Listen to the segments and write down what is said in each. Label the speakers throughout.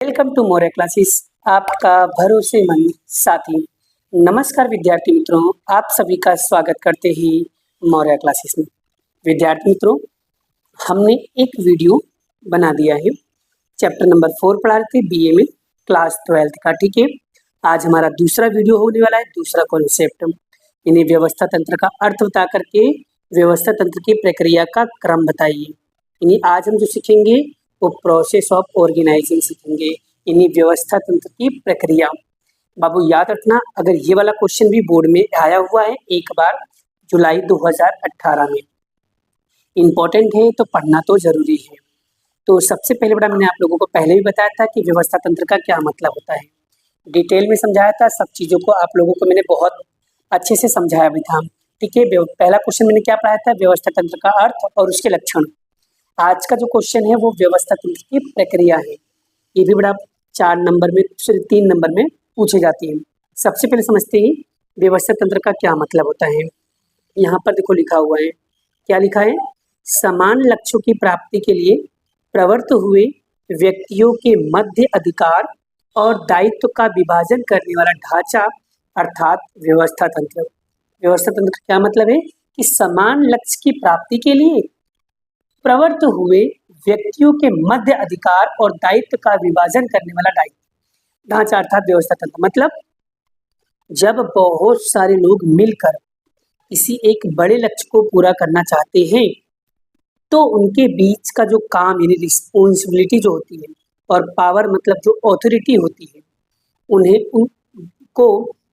Speaker 1: Welcome to Maurya classes, आपका भरोसेमंद साथी। नमस्कार विद्यार्थी मित्रों, आप सभी का स्वागत करते ही मौर्य क्लासेस में। विद्यार्थी मित्रों, हमने एक वीडियो बना दिया है, चैप्टर नंबर 4 पढ़ा रहे थे बीए में, क्लास 12th का। ठीक है, आज हमारा दूसरा वीडियो होने वाला है, दूसरा कॉन्सेप्ट, यानी व्यवस्था तंत्र का अर्थ बता करके व्यवस्था तंत्र की प्रक्रिया का क्रम बताइए। यानी आज हम जो सीखेंगे वो प्रोसेस ऑफ ऑर्गेनाइजिंग सीखेंगे, यानी व्यवस्था तंत्र की प्रक्रिया। बाबू याद रखना, अगर ये वाला क्वेश्चन भी बोर्ड में आया हुआ है एक बार जुलाई 2018 में, इम्पोर्टेंट है तो पढ़ना तो जरूरी है। तो सबसे पहले बड़ा मैंने आप लोगों को पहले भी बताया था कि व्यवस्था तंत्र का क्या मतलब होता है, डिटेल में समझाया था, सब चीज़ों को आप लोगों को मैंने बहुत अच्छे से समझाया भी था। ठीक है, पहला क्वेश्चन मैंने क्या पढ़ाया था, व्यवस्था तंत्र का अर्थ और उसके लक्षण। आज का जो क्वेश्चन है वो व्यवस्था तंत्र की प्रक्रिया है, ये भी बड़ा 4 नंबर में, 3 नंबर में पूछे जाती है। सबसे पहले समझते हैं व्यवस्था तंत्र का क्या मतलब होता है। यहाँ पर देखो लिखा हुआ है, क्या लिखा है, समान लक्ष्यों की प्राप्ति के लिए प्रवृत्त हुए व्यक्तियों के मध्य अधिकार और दायित्व का विभाजन करने वाला ढांचा अर्थात व्यवस्था तंत्र। व्यवस्था तंत्र का क्या मतलब है कि समान लक्ष्य की प्राप्ति के लिए प्रवृत्त हुए व्यक्तियों के मध्य अधिकार और दायित्व का विभाजन करने वाला ढांचा अर्थात व्यवस्था तंत्र। मतलब जब बहुत सारे लोग मिलकर किसी एक बड़े लक्ष्य को पूरा करना चाहते हैं तो उनके बीच का जो काम यानी रिस्पॉन्सिबिलिटी जो होती है और पावर मतलब जो अथॉरिटी होती है, उन्हें उनको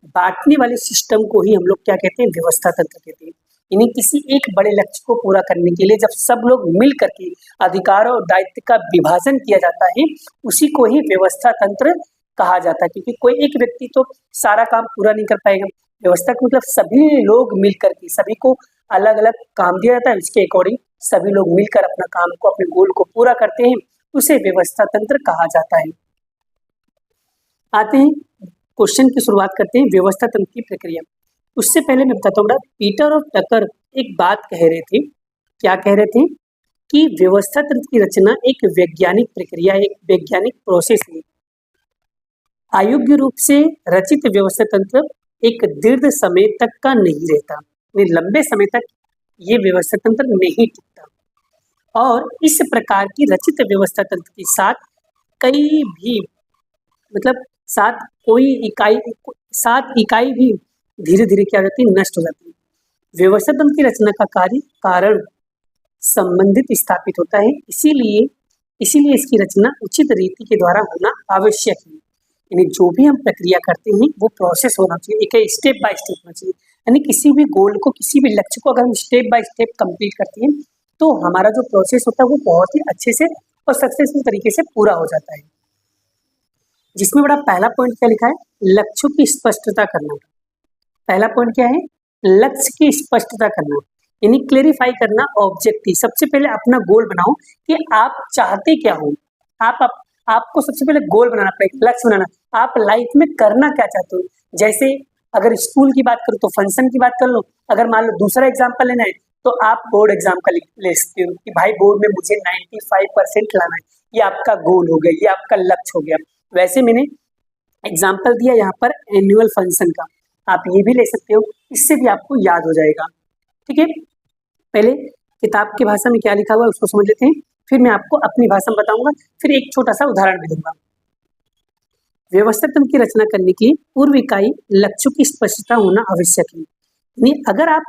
Speaker 1: बांटने वाले सिस्टम को ही हम लोग क्या कहते हैं, व्यवस्था तंत्र कहते हैं। यानी किसी एक बड़े लक्ष्य को पूरा करने के लिए जब सब लोग मिल करके अधिकारों और दायित्व का विभाजन किया जाता है, उसी को ही व्यवस्था तंत्र कहा जाता है। क्योंकि कोई एक व्यक्ति तो सारा काम पूरा नहीं कर पाएगा, व्यवस्था का मतलब सभी लोग मिल करके, सभी को अलग अलग काम दिया जाता है, इसके अकॉर्डिंग सभी लोग मिलकर अपना काम को, अपने गोल को पूरा करते हैं, उसे व्यवस्था तंत्र कहा जाता है। आते हैं क्वेश्चन की शुरुआत करते हैं, व्यवस्था तंत्र की प्रक्रिया। उससे पहले मैं बताता हूँ, पीटर और टकर एक बात कह रहे थे। क्या कह रहे थे कि व्यवस्था तंत्र की रचना एक वैज्ञानिक प्रक्रिया, एक वैज्ञानिक प्रोसेस है। अयोग्य रूप से रचित व्यवस्था तंत्र एक दीर्घ समय तक का नहीं रहता, लंबे समय तक ये व्यवस्था तंत्र नहीं टिकता। और इस प्रकार की रचित व्यवस्था तंत्र के साथ कई भी मतलब साथ इकाई भी धीरे धीरे क्या हो जाती है, नष्ट हो जाती है। व्यवस्था तंत्र की रचना का कारण संबंधित स्थापित होता है, इसीलिए इसकी रचना उचित रीति के द्वारा होना आवश्यक है। यानी जो भी हम प्रक्रिया करते हैं वो प्रोसेस होना चाहिए, एक स्टेप बाय स्टेप होना चाहिए। यानी किसी भी गोल को, किसी भी लक्ष्य को अगर हम स्टेप बाय स्टेप कंप्लीट करते हैं तो हमारा जो प्रोसेस होता है वो बहुत ही अच्छे से और सक्सेसफुल तरीके से पूरा हो जाता है। जिसमें बड़ा पहला पॉइंट क्या लिखा है, लक्ष्यों की स्पष्टता करना। पहला पॉइंट क्या है, लक्ष्य की स्पष्टता करना, यानी क्लेरिफाई करना ऑब्जेक्टिव। सबसे पहले अपना गोल बनाओ कि आप चाहते क्या हो। आपको सबसे पहले गोल बनाना पड़ेगा, लक्ष्य बनाना, आप लाइफ में करना क्या चाहते हो। जैसे अगर स्कूल की बात करो तो फंक्शन की बात कर लो, अगर मान लो दूसरा एग्जाम्पल लेना है तो आप बोर्ड एग्जाम का ले सकते हो कि भाई बोर्ड में मुझे 95% लाना है, ये आपका गोल हो गया, ये आपका लक्ष्य हो गया। वैसे मैंने एग्जाम्पल दिया यहाँ पर एनुअल फंक्शन का, आप ये भी ले सकते हो, इससे भी आपको याद हो जाएगा। ठीक है, पहले किताब की भाषा में क्या लिखा हुआ है उसको समझ लेते हैं, फिर मैं आपको अपनी भाषा में बताऊंगा, फिर एक छोटा सा उदाहरण भी दूंगा। व्यवस्था तंत्र की रचना करने के लिए पूर्व इकाई लक्ष्यों की स्पष्टता होना आवश्यक है। यानी अगर आप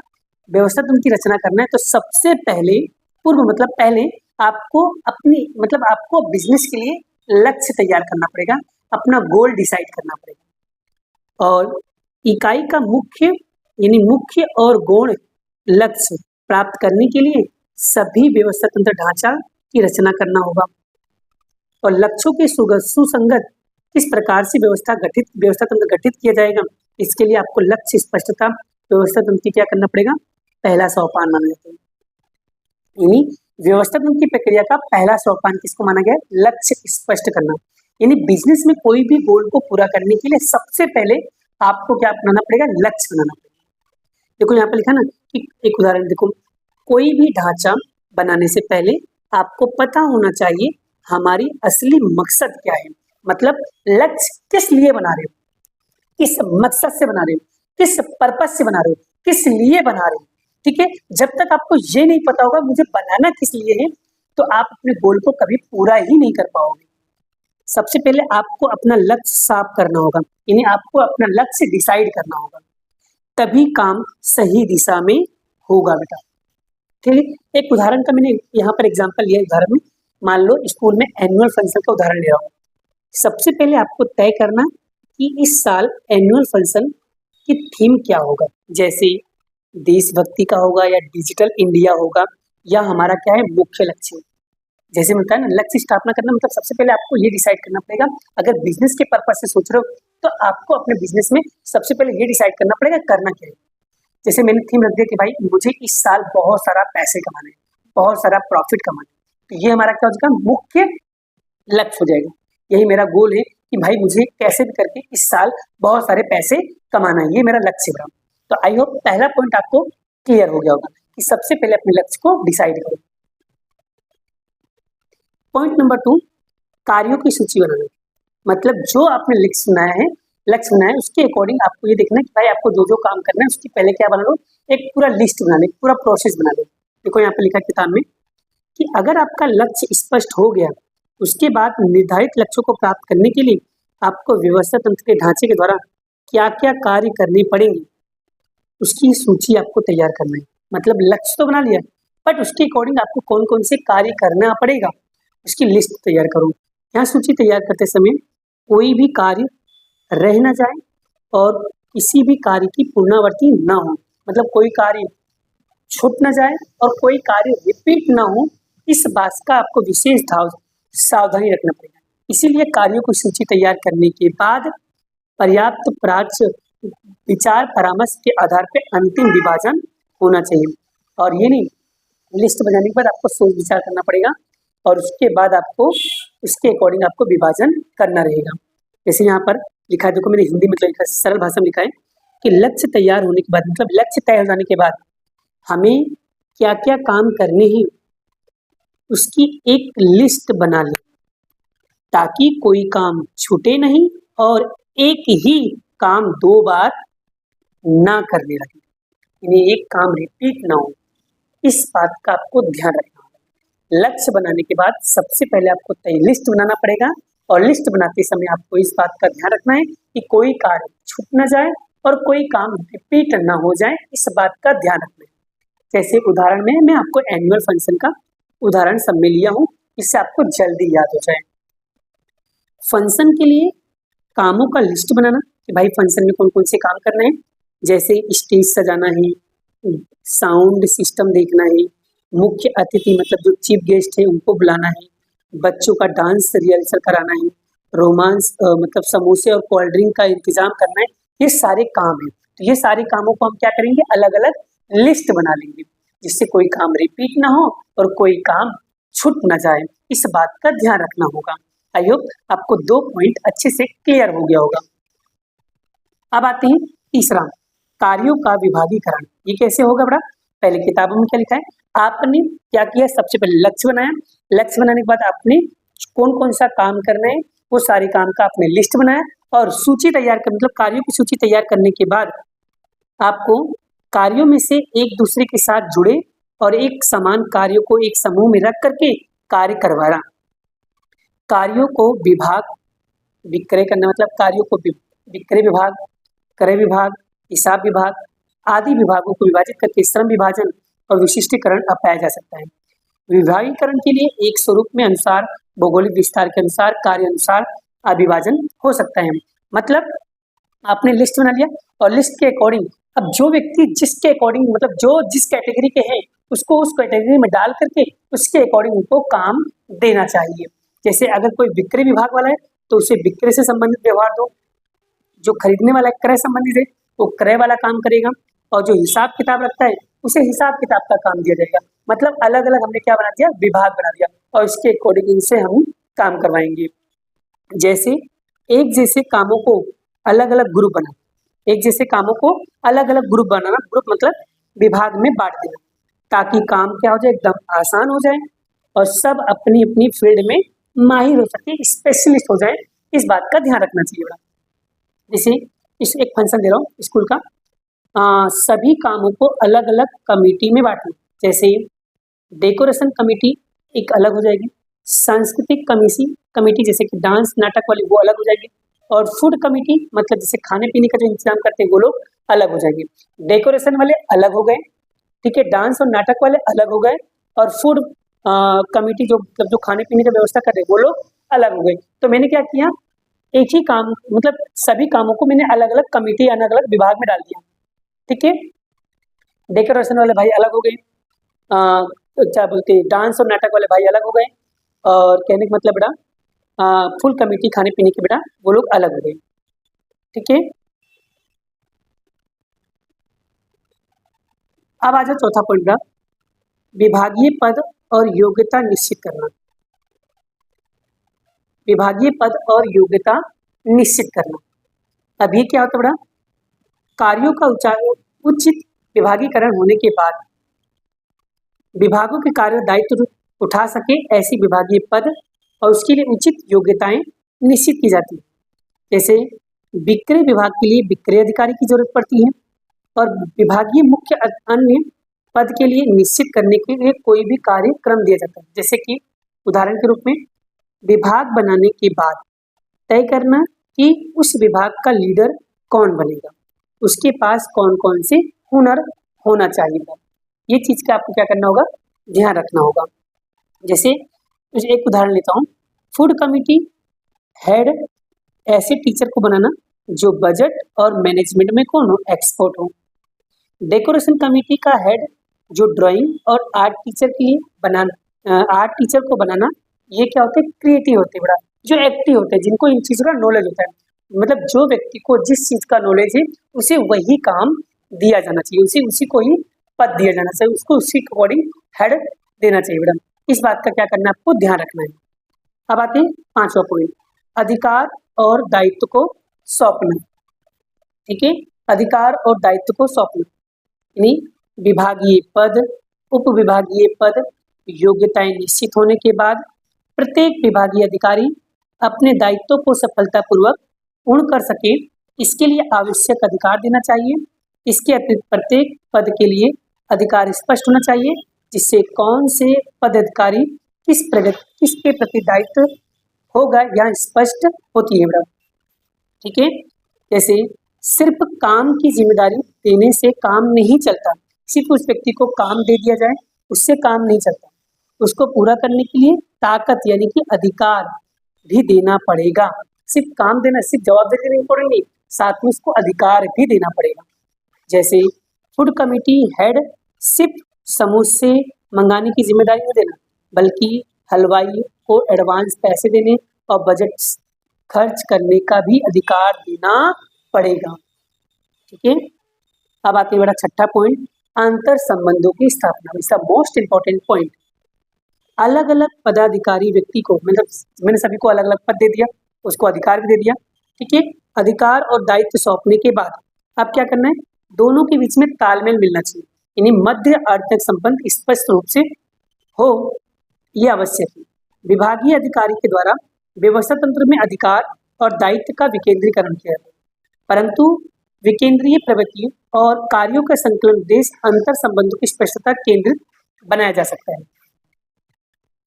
Speaker 1: व्यवस्था तंत्र की रचना करना है तो सबसे पहले पूर्व मतलब पहले आपको बिजनेस के लिए लक्ष्य तैयार करना पड़ेगा, अपना गोल डिसाइड करना पड़ेगा। और इकाई का मुख्य और गौण लक्ष्य प्राप्त करने के लिए सभी व्यवस्था तंत्र ढांचा की रचना करना होगा। और लक्ष्यों के सुसंगत किस प्रकार से व्यवस्था तंत्र गठित किया जाएगा, इसके लिए आपको लक्ष्य स्पष्टता व्यवस्था तंत्र की क्या करना पड़ेगा, पहला सोपान माना जाता है। यानी व्यवस्था तंत्र की प्रक्रिया का पहला सोपान किसको माना गया, लक्ष्य स्पष्ट करना। यानी बिजनेस में कोई भी गोल को पूरा करने के लिए सबसे पहले आपको क्या बनाना पड़ेगा, लक्ष्य बनाना पड़ेगा। देखो यहाँ पर लिखा ना कि एक उदाहरण देखो, कोई भी ढांचा बनाने से पहले आपको पता होना चाहिए हमारी असली मकसद क्या है, मतलब लक्ष्य किस लिए बना रहे हो, किस मकसद से बना रहे हो, किस पर्पस से बना रहे हो, किस लिए बना रहे हो। ठीक है, जब तक आपको ये नहीं पता होगा मुझे बनाना किस लिए है, तो आप अपने गोल को कभी पूरा ही नहीं कर पाओगे। सबसे पहले आपको अपना लक्ष्य साफ करना होगा, यानी आपको अपना लक्ष्य डिसाइड करना होगा, तभी काम सही दिशा में होगा बेटा। ठीक है, एक उदाहरण का मैंने यहाँ पर एग्जांपल लिया। उदाहरण में मान लो स्कूल में एनुअल फंक्शन का उदाहरण ले रहा हूँ। सबसे पहले आपको तय करना कि इस साल एनुअल फंक्शन की थीम क्या होगा, जैसे देशभक्ति का होगा या डिजिटल इंडिया होगा, या हमारा क्या है मुख्य लक्ष्य। जैसे मिलता है ना, लक्ष्य स्थापना करना मतलब सबसे पहले आपको ये डिसाइड करना पड़ेगा। अगर बिजनेस के पर्पज से सोच रहे हो तो आपको अपने बिजनेस में सबसे पहले ये डिसाइड करना पड़ेगा करना क्या है। जैसे मैंने थीम रख दिया कि भाई मुझे इस साल बहुत सारा पैसे कमाने, बहुत सारा प्रॉफिट कमाना, तो ये हमारा क्या हो जाएगा, मुख्य लक्ष्य हो जाएगा। यही मेरा गोल है कि भाई मुझे कैसे भी करके इस साल बहुत सारे पैसे कमाना है, ये मेरा लक्ष्य बना। तो आई होप पहला पॉइंट आपको क्लियर हो गया होगा कि सबसे पहले अपने लक्ष्य को डिसाइड करो। पॉइंट नंबर 2, कार्यों की सूची बनाना। मतलब जो आपने लक्ष्य बनाया है उसके अकॉर्डिंग आपको ये देखना है कि भाई आपको जो जो काम करना है उसकी पहले क्या बना लो, एक पूरा लिस्ट बना लो, एक पूरा प्रोसेस बना लो। देखो यहाँ पे लिखा है किताब में कि अगर आपका लक्ष्य स्पष्ट हो गया, उसके बाद निर्धारित लक्ष्यों को प्राप्त करने के लिए आपको व्यवस्थित तंत्र के ढांचे के द्वारा क्या क्या कार्य करने पड़ेंगे, उसकी सूची आपको तैयार करना है। मतलब लक्ष्य तो बना लिया, बट उसके अकॉर्डिंग आपको कौन कौन से कार्य करना पड़ेगा उसकी लिस्ट तैयार करो। यहाँ सूची तैयार करते समय कोई भी कार्य रह ना जाए और किसी भी कार्य की पुनरावृत्ति ना हो, मतलब कोई कार्य छूट ना जाए और कोई कार्य रिपीट ना हो, इस बात का आपको विशेष सावधानी रखना पड़ेगा। इसीलिए कार्यों की सूची तैयार करने के बाद पर्याप्त प्राच्य विचार परामर्श के आधार पर अंतिम विभाजन होना चाहिए। और ये नहीं, लिस्ट बनाने के बाद आपको सोच विचार करना पड़ेगा और उसके बाद आपको इसके अकॉर्डिंग आपको विभाजन करना रहेगा। जैसे यहाँ पर लिखा है, देखो मैंने हिंदी में लिखा है, सरल भाषा में लिखा है कि लक्ष्य तैयार होने के बाद, मतलब लक्ष्य तय हो जाने के बाद हमें क्या क्या काम करने हैं उसकी एक लिस्ट बना लें, ताकि कोई काम छूटे नहीं और एक ही काम 2 बार ना करने लगे, यानी एक काम रिपीट ना हो। इस बात का आपको ध्यान रखना होगा। लक्ष्य बनाने के बाद सबसे पहले आपको तय लिस्ट बनाना पड़ेगा और लिस्ट बनाते समय आपको इस बात का ध्यान रखना है कि कोई कार्य छूट ना जाए और कोई काम रिपीट ना हो जाए, इस बात का ध्यान रखना है। जैसे उदाहरण में मैं आपको एनुअल फंक्शन का उदाहरण सब में लिया हूँ, इससे आपको जल्दी याद हो जाए। फंक्शन के लिए कामों का लिस्ट बनाना कि भाई फंक्शन में कौन कौन से काम करने हैं, जैसे स्टेज सजाना है, साउंड सिस्टम देखना है, मुख्य अतिथि मतलब जो चीफ गेस्ट है उनको बुलाना है, बच्चों का डांस रिहर्सल कराना है, रोमांस मतलब समोसे और कोल्ड ड्रिंक का इंतजाम करना है। ये सारे काम हैं, तो ये सारे कामों को हम क्या करेंगे, अलग अलग लिस्ट बना लेंगे, जिससे कोई काम रिपीट ना हो और कोई काम छूट ना जाए। इस बात का ध्यान रखना होगा। आई होप आपको 2 पॉइंट अच्छे से क्लियर हो गया होगा। अब आते हैं तीसरा, कार्यों का विभागीकरण। ये कैसे होगा बड़ा, पहले किताबों में क्या लिखा है, आपने क्या किया, सबसे पहले लक्ष्य बनाया, लक्ष्य बनाने के बाद आपने कौन कौन सा काम करना है वो सारे काम का आपने लिस्ट बनाया और सूची तैयार कर, मतलब कार्यों की सूची तैयार करने के बाद आपको कार्यों में से एक दूसरे के साथ जुड़े और एक समान कार्यों को एक समूह में रख करके कार्य करवाना। कार्यों को विभाग विक्रय करना, मतलब कार्यों को विक्रय विभाग, क्रय विभाग, हिसाब विभाग आदि विभागों को विभाजित करके श्रम विभाजन और विशिष्टीकरण अपनाया जा सकता है। विभागीकरण के लिए एक स्वरूप में अनुसार, भौगोलिक विस्तार के अनुसार, कार्य अनुसार अविभाजन हो सकता है। मतलब आपने लिस्ट बना लिया और लिस्ट के अकॉर्डिंग अब जो व्यक्ति जिसके अकॉर्डिंग, मतलब जो जिस कैटेगरी के हैं उसको उस कैटेगरी में डाल करके उसके अकॉर्डिंग उनको काम देना चाहिए। जैसे अगर कोई विक्रय विभाग वाला है तो उसे विक्रय से संबंधित व्यवहार दो, जो खरीदने वाला क्रय संबंधित है वो क्रय वाला काम करेगा और जो हिसाब किताब रखता है उसे हिसाब किताब का काम दिया जाएगा। मतलब अलग अलग हमने क्या बना दिया, विभाग बना दिया और इसके अकॉर्डिंग इनसे हम काम करवाएंगे। जैसे एक जैसे कामों को अलग अलग ग्रुप बना, एक जैसे कामों को अलग अलग ग्रुप बनाना, ग्रुप मतलब विभाग में बांट देना, ताकि काम क्या हो जाए, एकदम आसान हो जाए और सब अपनी अपनी फील्ड में माहिर हो सके, स्पेशलिस्ट हो जाए इस बात का ध्यान रखना चाहिए बेटा। जैसे इस एक फंक्शन दे रहा हूँ स्कूल का, सभी कामों को अलग अलग कमेटी में बांटना। जैसे डेकोरेशन कमेटी एक अलग हो जाएगी, सांस्कृतिक कमेटी जैसे कि डांस नाटक वाली वो अलग हो जाएगी, और फूड कमेटी मतलब जैसे खाने पीने का जो इंतजाम करते हैं वो लोग अलग हो जाएंगे। डेकोरेशन वाले अलग हो गए, ठीक है, डांस और नाटक वाले अलग हो गए, और फूड कमेटी जो मतलब जो खाने पीने की व्यवस्था कर रहे हैं वो लोग अलग हो गए। तो मैंने क्या किया, एक ही काम मतलब सभी कामों को मैंने अलग अलग कमेटी अलग अलग विभाग में डाल दिया, ठीक है। डेकोरेशन वाले भाई अलग हो गए, क्या बोलते हैं डांस और नाटक वाले भाई अलग हो गए, और कहने का मतलब बेटा फुल कमेटी खाने पीने की बेटा वो लोग अलग हो गए, ठीक है। अब आ जाओ चौथा पॉइंट का, विभागीय पद और योग्यता निश्चित करना। विभागीय पद और योग्यता निश्चित करना। अब ये क्या होता है बेटा, कार्यों का उचित विभागीकरण होने के बाद विभागों के कार्य दायित्व उठा सके ऐसी विभागीय पद और उसके लिए उचित योग्यताएं निश्चित की जाती है। जैसे विक्रय विभाग के लिए विक्रय अधिकारी की जरूरत पड़ती है, और विभागीय मुख्य अन्य पद के लिए निश्चित करने के लिए कोई भी कार्यक्रम दिया जाता है। जैसे कि उदाहरण के रूप में विभाग बनाने के बाद तय करना कि उस विभाग का लीडर कौन बनेगा, उसके पास कौन कौन से हुनर होना चाहिए, ये चीज का आपको क्या करना होगा, ध्यान रखना होगा। जैसे एक उदाहरण लेता हूँ, फूड कमेटी हेड ऐसे टीचर को बनाना जो बजट और मैनेजमेंट में कौन हो, एक्सपर्ट हो। डेकोरेशन कमेटी का हेड जो ड्राइंग और आर्ट टीचर के लिए बनाना, आर्ट टीचर को बनाना, ये क्या होते हैं, क्रिएटिव होते हैं बड़ा, जो एक्टिव होते हैं, जिनको इन चीज़ों का नॉलेज होता है। मतलब जो व्यक्ति को जिस चीज़ का नॉलेज है उसे वही काम दिया जाना चाहिए, उसी को ही पद दिया जाना चाहिए, उसको उसी के अकॉर्डिंग हेड देना चाहिए बेटा। इस बात का क्या करना है, आपको ध्यान रखना है। अब आते हैं पांचवा पॉइंट, अधिकार और दायित्व को सौंपना, ठीक है। अधिकार और दायित्व को सौंपना यानी विभागीय पद, उप विभागीय पद, योग्यताएं निश्चित होने के बाद प्रत्येक विभागीय अधिकारी अपने दायित्वों को सफलतापूर्वक पूर्ण कर सके, इसके लिए आवश्यक अधिकार देना चाहिए। इसके अतिरिक्त प्रत्येक पद के लिए अधिकार स्पष्ट होना चाहिए, जिससे कौन से पदाधिकारी किसके प्रति दायित्व होगा यहाँ स्पष्ट होती है बेटा, ठीक है। जैसे सिर्फ काम की जिम्मेदारी देने से काम नहीं चलता, सिर्फ उस व्यक्ति को काम दे दिया जाए उससे काम नहीं चलता, उसको पूरा करने के लिए ताकत यानी कि अधिकार भी देना पड़ेगा। सिर्फ काम देना, सिर्फ जवाबदेही देना इम्पोर्टेंट नहीं, साथ में उसको अधिकार भी देना पड़ेगा। जैसे फूड कमेटी हेड सिर्फ समोसे मंगाने की जिम्मेदारी नहीं देना, बल्कि हलवाई को एडवांस पैसे देने और बजट खर्च करने का भी अधिकार देना पड़ेगा, ठीक है। अब आते हैं बड़ा छठा पॉइंट, अंतर संबंधों की स्थापना, इसका मोस्ट इंपॉर्टेंट पॉइंट। अलग अलग पदाधिकारी व्यक्ति को, मतलब मैंने सभी को अलग अलग पद दे दिया, उसको अधिकार भी दे दिया, ठीक है। अधिकार और दायित्व सौंपने के बाद अब क्या करना है, दोनों के बीच में तालमेल मिलना चाहिए, यानी मध्य अर्थक संबंध स्पष्ट रूप से हो, यह आवश्यक है। विभागीय अधिकारी के द्वारा व्यवस्था तंत्र में अधिकार और दायित्व का विकेंद्रीकरण किया जाता है, परंतु विकेंद्रीय प्रवृत्ति और कार्यों का संकलन देश अंतर संबंधों की स्पष्टता केंद्रित बनाया जा सकता है।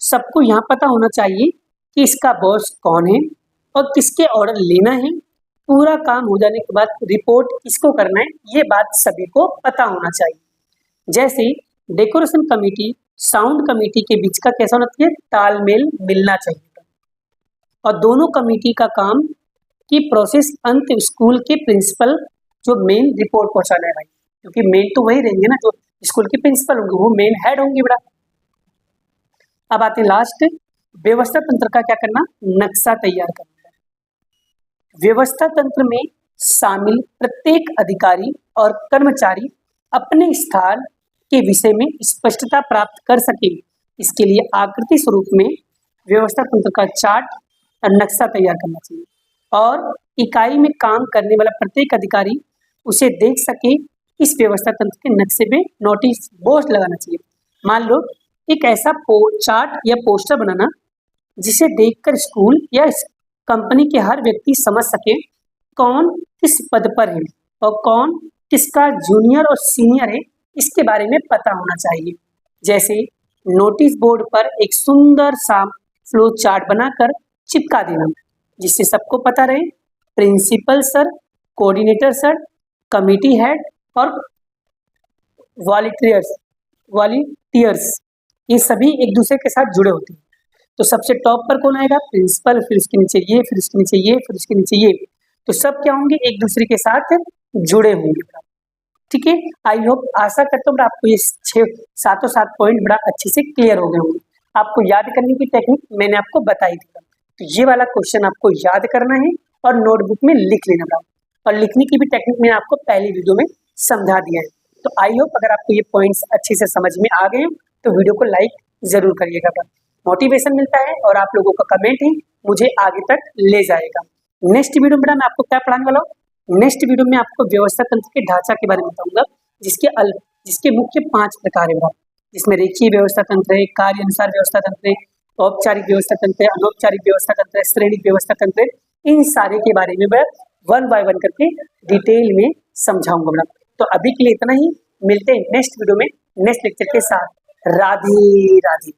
Speaker 1: सबको यहाँ पता होना चाहिए कि इसका बॉस कौन है और किसके ऑर्डर लेना है, पूरा काम हो जाने के बाद रिपोर्ट किसको करना है, ये बात सभी को पता होना चाहिए। जैसे डेकोरेशन कमेटी साउंड कमेटी के बीच का कैसा होना चाहिए, तालमेल मिलना चाहिए, और दोनों कमेटी का काम की प्रोसेस अंत स्कूल के प्रिंसिपल जो मेन रिपोर्ट पहुंचाना है भाई, क्योंकि मेन तो वही रहेंगे ना, जो स्कूल के प्रिंसिपल होंगे वो मेन हेड होंगे बेटा। अब आते हैं लास्ट, व्यवस्था तंत्र का क्या करना, नक्शा तैयार करना। व्यवस्था तंत्र में शामिल प्रत्येक अधिकारी और कर्मचारी अपने स्थान के विषय में स्पष्टता प्राप्त कर सके, इसके लिए आकृति स्वरूप में व्यवस्था तंत्र का चार्ट और नक्शा तैयार करना चाहिए, और इकाई में काम करने वाला प्रत्येक अधिकारी उसे देख सके। इस व्यवस्था तंत्र के नक्शे में नोटिस बोर्ड लगाना चाहिए। मान लो एक ऐसा चार्ट या पोस्टर बनाना जिसे देखकर स्कूल या कंपनी के हर व्यक्ति समझ सके कौन किस पद पर है और कौन किसका जूनियर और सीनियर है, इसके बारे में पता होना चाहिए। जैसे नोटिस बोर्ड पर एक सुंदर सा फ्लो चार्ट बनाकर चिपका देना, जिससे सबको पता रहे principal sir, coordinator sir, committee head और वॉलंटियर्स ये सभी एक दूसरे के साथ जुड़े होते हैं। तो सबसे टॉप पर कौन आएगा? प्रिंसिपल, फिर उसके नीचे ये, फिर उसके नीचे ये, फिर उसके नीचे ये। तो सब क्या होंगे? एक दूसरे के साथ जुड़े होंगे। ठीक है, आई होप, आशा करता हूँ आपको ये सातों सात पॉइंट बड़ा अच्छे से क्लियर हो गए होंगे। आपको याद करने की टेक्निक मैंने आपको बताई थी। तो ये वाला क्वेश्चन आपको याद करना है और नोटबुक में लिख लेना था, और लिखने की भी टेक्निक मैंने आपको पहली वीडियो में समझा दिया है। तो आई होप अगर आपको ये पॉइंट्स अच्छे से समझ में आ गए तो वीडियो को लाइक जरूर करिएगा। मोटिवेशन मिलता है और आप लोगों का कमेंट ही मुझे आगे तक ले जाएगा। नेक्स्ट वीडियो में मैं आपको क्या पढ़ाने वाला हूँ? नेक्स्ट वीडियो में आपको व्यवस्था तंत्र के ढांचा के बारे में बताऊंगा, जिसके मुख्य 5 प्रकार है, जिसमें रेखीय व्यवस्था तंत्र है, कार्य अनुसार व्यवस्था तंत्र है, औपचारिक व्यवस्था तंत्र है, अनौपचारिक व्यवस्था तंत्र है, श्रेणिक व्यवस्था तंत्र है। इन सारे के बारे में मैं 1 बाय 1 करके डिटेल में समझाऊंगा। तो अभी के लिए इतना ही, मिलते हैं नेक्स्ट वीडियो में नेक्स्ट लेक्चर के साथ। राधे राधे।